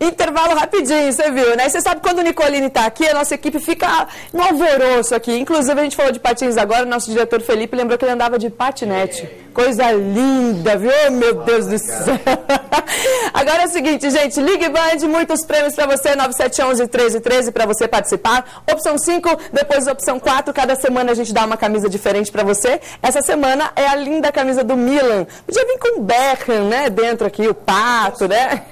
Intervalo rapidinho, você viu, né? Você sabe quando o Nicolini tá aqui, a nossa equipe fica no alvoroço aqui. Inclusive, a gente falou de patins agora, o nosso diretor Felipe lembrou que ele andava de patinete. Coisa linda, viu? Meu Deus do céu. Agora é o seguinte, gente, Ligue Band, muitos prêmios para você, 9711-1313 para você participar. Opção 5, depois opção 4, cada semana a gente dá uma camisa diferente para você. Essa semana é a linda camisa do Milan. Podia vir com o Beckham, né? Dentro aqui, o Pato, né?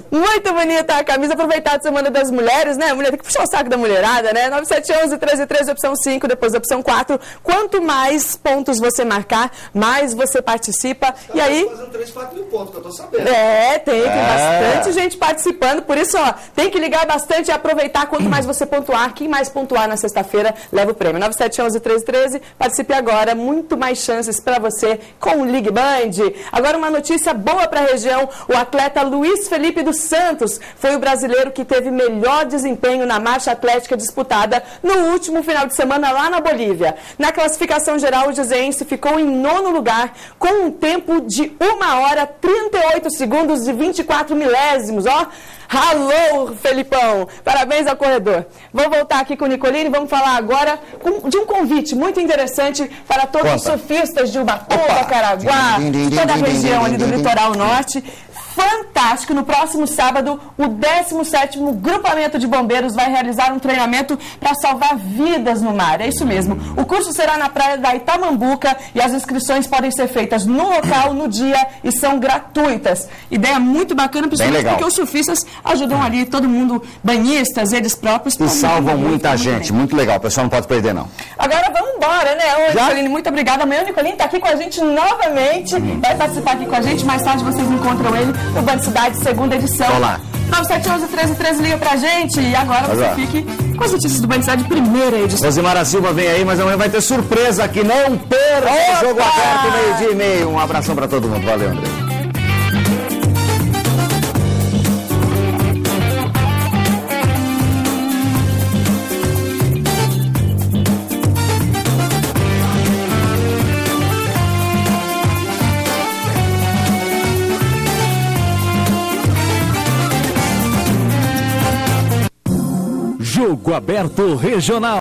Muito bonita a camisa, aproveitar a Semana das Mulheres, né? A mulher tem que puxar o saco da mulherada, né? 9711-1313, opção 5, depois opção 4. Quanto mais pontos você marcar, mais você participa. E aí... fazendo 3, 4 mil pontos, que eu tô sabendo. Tem bastante gente participando, por isso, ó, tem que ligar bastante e aproveitar. Quanto mais você pontuar, quem mais pontuar na sexta-feira, leva o prêmio. 9711-1313, participe agora, muito mais chances para você com o Ligue Band. Agora uma notícia boa para a região, o atleta Luiz Felipe dos Santos foi o brasileiro que teve melhor desempenho na marcha atlética disputada no último final de semana lá na Bolívia. Na classificação geral, o joseense ficou em 9º lugar, com um tempo de 1h, 38 segundos e 24 milésimos, ó. Alô, Felipão! Parabéns ao corredor. Vou voltar aqui com o Nicolini e vamos falar agora de um convite muito interessante para todos os surfistas de Ubatuba, Caraguá, toda a região ali do litoral norte. Fantástico! No próximo sábado, o 17º Grupamento de Bombeiros vai realizar um treinamento para salvar vidas no mar. É isso mesmo. O curso será na praia da Itamambuca e as inscrições podem ser feitas no local, no dia, e são gratuitas. Ideia muito bacana, principalmente porque os surfistas ajudam ali todo mundo, banhistas, eles próprios. E salvam muita gente. Muito legal. O pessoal não pode perder, não. Agora vamos embora, né? Ô, Nicolini, muito obrigada. Amanhã o Nicolini está aqui com a gente novamente. Vai participar aqui com a gente. Mais tarde vocês encontram ele no Band Cidade, segunda edição. Olá. 9711-1313, liga pra gente. E agora você fique com as notícias do Band Cidade, primeira edição. Rosimara Silva vem aí, mas amanhã vai ter surpresa aqui. Não perca o Jogo Aberto, 12h30. Um abração pra todo mundo. Valeu, André. Jogo Aberto Regional.